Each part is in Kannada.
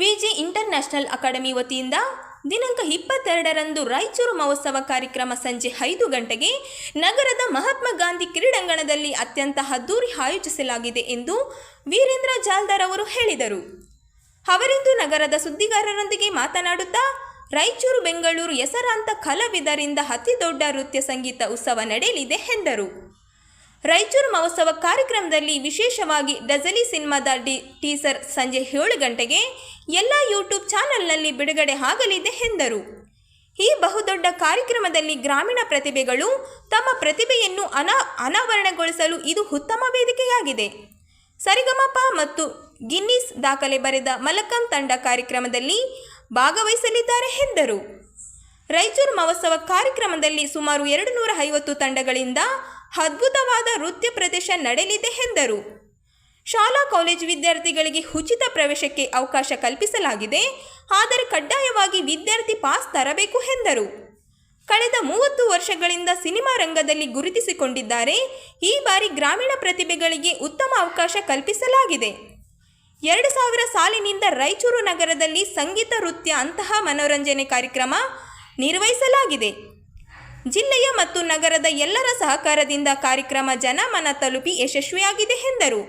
ವಿಜಿ ಇಂಟರ್ನ್ಯಾಷನಲ್ ಅಕಾಡೆಮಿ ವತಿಯಿಂದ ದಿನಾಂಕ 22ರಂದು ರಾಯಚೂರು ಮಹೋತ್ಸವ ಕಾರ್ಯಕ್ರಮ ಸಂಜೆ 5 ಗಂಟೆಗೆ ನಗರದ ಮಹಾತ್ಮ ಗಾಂಧಿ ಕ್ರೀಡಾಂಗಣದಲ್ಲಿ ಅತ್ಯಂತ ಅದ್ದೂರಿ ಆಯೋಜಿಸಲಾಗಿದೆ ಎಂದು ವೀರೇಂದ್ರ ಜಾಲ್ದಾರ್ ಅವರು ಹೇಳಿದರು. ಅವರಿಂದು ನಗರದ ಸುದ್ದಿಗಾರರೊಂದಿಗೆ ಮಾತನಾಡುತ್ತಾ, ರಾಯಚೂರು ಬೆಂಗಳೂರು ಹೆಸರಾಂತ ಕಲಾವಿದರಿಂದ ಅತಿ ದೊಡ್ಡ ನೃತ್ಯ ಸಂಗೀತ ಉತ್ಸವ ನಡೆಯಲಿದೆ ಎಂದರು. ರಾಯಚೂರು ಮಹೋತ್ಸವ ಕಾರ್ಯಕ್ರಮದಲ್ಲಿ ವಿಶೇಷವಾಗಿ ಡಜಲಿ ಸಿನಿಮಾದ ಟೀಸರ್ ಸಂಜೆ 7 ಗಂಟೆಗೆ ಎಲ್ಲ ಯೂಟ್ಯೂಬ್ ಚಾನೆಲ್ನಲ್ಲಿ ಬಿಡುಗಡೆ ಆಗಲಿದೆ ಎಂದರು. ಈ ಬಹುದೊಡ್ಡ ಕಾರ್ಯಕ್ರಮದಲ್ಲಿ ಗ್ರಾಮೀಣ ಪ್ರತಿಭೆಗಳು ತಮ್ಮ ಪ್ರತಿಭೆಯನ್ನು ಅನಾವರಣಗೊಳಿಸಲು ಇದು ಉತ್ತಮ ವೇದಿಕೆಯಾಗಿದೆ. ಸರಿಗಮಪ ಮತ್ತು ಗಿನ್ನಿಸ್ ದಾಖಲೆ ಬರೆದ ಮಲಕಂ ತಂಡ ಕಾರ್ಯಕ್ರಮದಲ್ಲಿ ಭಾಗವಹಿಸಲಿದ್ದಾರೆ ಎಂದರು. ರಾಯಚೂರು ಮಹೋತ್ಸವ ಕಾರ್ಯಕ್ರಮದಲ್ಲಿ ಸುಮಾರು 250 ತಂಡಗಳಿಂದ ಅದ್ಭುತವಾದ ನೃತ್ಯ ಪ್ರದರ್ಶನ ನಡೆಯಲಿದೆ ಎಂದರು. ಶಾಲಾ ಕಾಲೇಜು ವಿದ್ಯಾರ್ಥಿಗಳಿಗೆ ಉಚಿತ ಪ್ರವೇಶಕ್ಕೆ ಅವಕಾಶ ಕಲ್ಪಿಸಲಾಗಿದೆ. ಆದರೆ ಕಡ್ಡಾಯವಾಗಿ ವಿದ್ಯಾರ್ಥಿ ಪಾಸ್ ತರಬೇಕು ಎಂದರು. ಕಳೆದ 30 ವರ್ಷಗಳಿಂದ ಸಿನಿಮಾ ರಂಗದಲ್ಲಿ ಗುರುತಿಸಿಕೊಂಡಿದ್ದಾರೆ. ಈ ಬಾರಿ ಗ್ರಾಮೀಣ ಪ್ರತಿಭೆಗಳಿಗೆ ಉತ್ತಮ ಅವಕಾಶ ಕಲ್ಪಿಸಲಾಗಿದೆ. 2000 ಸಾಲಿನಿಂದ ರಾಯಚೂರು ನಗರದಲ್ಲಿ ಸಂಗೀತ, ನೃತ್ಯ ಅಂತಹ ಮನೋರಂಜನೆ ಕಾರ್ಯಕ್ರಮ ನಿರ್ವಹಿಸಲಾಗಿದೆ. ಜಿಲ್ಲೆಯ ಮತ್ತು ನಗರದ ಎಲ್ಲರ ಸಹಕಾರದಿಂದ ಕಾರ್ಯಕ್ರಮ ಜನಮನ ತಲುಪಿ ಯಶಸ್ವಿಯಾಗಿದೆ ಎಂದರು.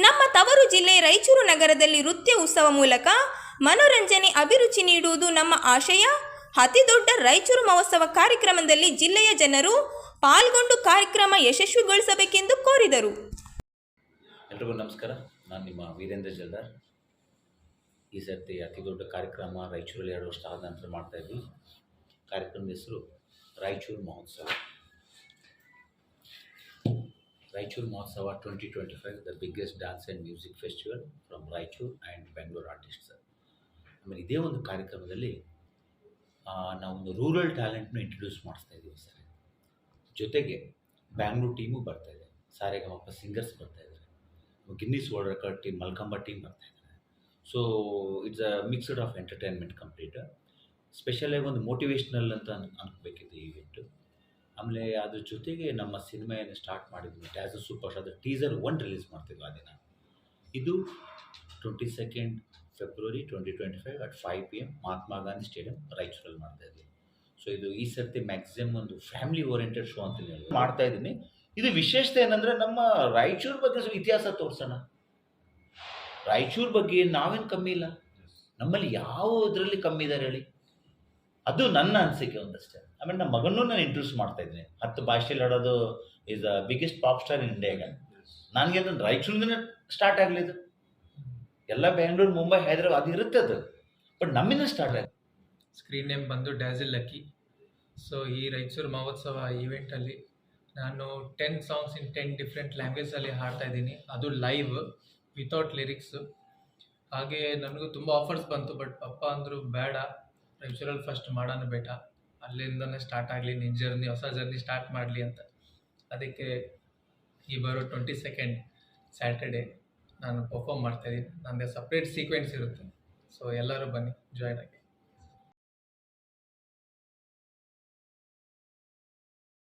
ನಮ್ಮ ತವರು ಜಿಲ್ಲೆ ರಾಯಚೂರು ನಗರದಲ್ಲಿ ನೃತ್ಯ ಉತ್ಸವ ಮೂಲಕ ಮನೋರಂಜನೆ ಅಭಿರುಚಿ ನೀಡುವುದು ನಮ್ಮ ಆಶಯ. ಅತಿ ದೊಡ್ಡ ರಾಯಚೂರು ಮಹೋತ್ಸವ ಕಾರ್ಯಕ್ರಮದಲ್ಲಿ ಜಿಲ್ಲೆಯ ಜನರು ಪಾಲ್ಗೊಂಡು ಕಾರ್ಯಕ್ರಮ ಯಶಸ್ವಿಗೊಳಿಸಬೇಕೆಂದು ಕೋರಿದರು. ಎಲ್ರಿಗೂ ನಮಸ್ಕಾರ. ನಾನು ನಿಮ್ಮ ವೀರೇಂದ್ರ ಜಾಲ್ದಾರ್. ಈ ಸರ್ತಿ ಅತಿ ದೊಡ್ಡ ಕಾರ್ಯಕ್ರಮ ರಾಯಚೂರಲ್ಲಿ 2 ವರ್ಷ ಆದ ನಂತರ ಮಾಡ್ತಾಯಿದ್ವಿ. ಕಾರ್ಯಕ್ರಮದ ಹೆಸರು ರಾಯಚೂರು ಮಹೋತ್ಸವ. ರಾಯಚೂರು ಮಹೋತ್ಸವ 2025 the biggest dance and music festival from Raichur and Bengaluru artists. ಆಮೇಲೆ ಇದೇ ಒಂದು ಕಾರ್ಯಕ್ರಮದಲ್ಲಿ ನಾವೊಂದು ರೂರಲ್ ಟ್ಯಾಲೆಂಟ್ನ ಇಂಟ್ರೊಡ್ಯೂಸ್ ಮಾಡಿಸ್ತಾ ಇದ್ದೀವಿ ಸರ್. ಜೊತೆಗೆ ಬ್ಯಾಂಗ್ಳೂರು ಟೀಮು ಬರ್ತಾಯಿದೆ, ಸಾರೆಗಮಪ ಸಿಂಗರ್ಸ್ ಬರ್ತಾಯಿದ್ದಾರೆ, Guinness world record team, Mallakhamb team ಬರ್ತಾಯಿದ್ದಾರೆ. So it's a mixed of entertainment complete. ಸ್ಪೆಷಲಾಗಿ ಒಂದು ಮೋಟಿವೇಶ್ನಲ್ ಅಂತ ಅನ್ಕೋಬೇಕಿತ್ತು ಈ ಇವೆಂಟು. ಆಮೇಲೆ ಅದ್ರ ಜೊತೆಗೆ ನಮ್ಮ ಸಿನಿಮಾ ಏನು ಸ್ಟಾರ್ಟ್ ಮಾಡಿದ್ವಿ ಡ್ಯಾಸ್ ಅ ಸೂಪರ್ ಸ್ಟಾರ್, ಅದು ಟೀಸರ್ 1 ರಿಲೀಸ್ ಮಾಡ್ತಿದ್ವಿ ಆ ದಿನ. ಇದು 22 February 2025 at 5 PM Mahatma Gandhi stadium ರಾಯಚೂರಲ್ಲಿ ಮಾಡ್ತಾಯಿದ್ವಿ. ಸೊ ಇದು ಈ ಸರ್ತಿ ಮ್ಯಾಕ್ಸಿಮಮ್ ಒಂದು ಫ್ಯಾಮಿಲಿ ಓರಿಯೆಂಟೆಡ್ ಶೋ ಅಂತ ಮಾಡ್ತಾಯಿದ್ದೀನಿ. ಇದು ವಿಶೇಷತೆ ಏನಂದರೆ ನಮ್ಮ ರಾಯಚೂರು ಬಗ್ಗೆ ಸ್ವಲ್ಪ ಇತಿಹಾಸ ತೋರಿಸೋಣ. ರಾಯಚೂರು ಬಗ್ಗೆ ನಾವೇನು ಕಮ್ಮಿ ಇಲ್ಲ, ನಮ್ಮಲ್ಲಿ ಯಾವ ಇದರಲ್ಲಿ ಕಮ್ಮಿ ಇದ್ದಾರೆ ಹೇಳಿ, ಅದು ನನ್ನ ಅನಿಸಿಕೆ ಒಂದಷ್ಟೇ. ಆಮೇಲೆ ನಮ್ಮ ಮಗನೂ ನಾನು ಇಂಟ್ರೊಡ್ಯೂಸ್ ಮಾಡ್ತಾಯಿದ್ದೀನಿ. 10 ಭಾಷೆಯಲ್ಲಿ ಆಡೋದು is the biggest pop star ಇನ್ ಇಂಡಿಯಾಗೆ. ನನಗೆ ಅದನ್ನು ರಾಯಚೂರಿಂದ ಸ್ಟಾರ್ಟ್ ಆಗಲಿದ್ದು. ಎಲ್ಲ ಬೆಂಗಳೂರು, ಮುಂಬೈ, ಹೈದರಾಬಾದ್ ಅದು ಇರುತ್ತೆ ಅದು, ಬಟ್ ನಮ್ಮಿಂದ ಸ್ಟಾರ್ಟ್ ಆಗಿದೆ. ಸ್ಕ್ರೀನ್ ನೇಮ್ ಬಂದು ಡ್ಯಾಸಿಲ್ ಲಕ್ಕಿ. ಸೊ ಈ ರಾಯಚೂರು ಮಹೋತ್ಸವ ಈವೆಂಟಲ್ಲಿ ನಾನು 10 ಸಾಂಗ್ಸ್ ಇನ್ 10 ಡಿಫ್ರೆಂಟ್ ಲ್ಯಾಂಗ್ವೇಜಲ್ಲಿ ಹಾಡ್ತಾ ಇದ್ದೀನಿ, ಅದು ಲೈವ್ ವಿತೌಟ್ ಲಿರಿಕ್ಸು. ಹಾಗೆ ನನಗೂ ತುಂಬ ಆಫರ್ಸ್ ಬಂತು, ಬಟ್ ಅಪ್ಪ ಅಂದರು ಬೇಡ, ರಾಯಚೂರಲ್ಲಿ ಫಸ್ಟ್ ಮಾಡೋಣ ಬೇಟ, ಅಲ್ಲಿಂದನೇ ಸ್ಟಾರ್ಟ್ ಆಗಲಿ ನಿನ್ನ ಜರ್ನಿ, ಹೊಸ ಜರ್ನಿ ಸ್ಟಾರ್ಟ್ ಮಾಡಲಿ ಅಂತ. ಅದಕ್ಕೆ ಈ ಬರೋ 22 ಸ್ಯಾಟರ್ಡೇ ನಾನು ಪರ್ಫಾರ್ಮ್ ಮಾಡ್ತಾಯಿದ್ದೀನಿ. ನನ್ನದೇ ಸಪ್ರೇಟ್ ಸೀಕ್ವೆನ್ಸ್ ಇರುತ್ತೆ. ಸೊ ಎಲ್ಲರೂ ಬನ್ನಿ, ಜಾಯ್ನ್ ಆಗಿ.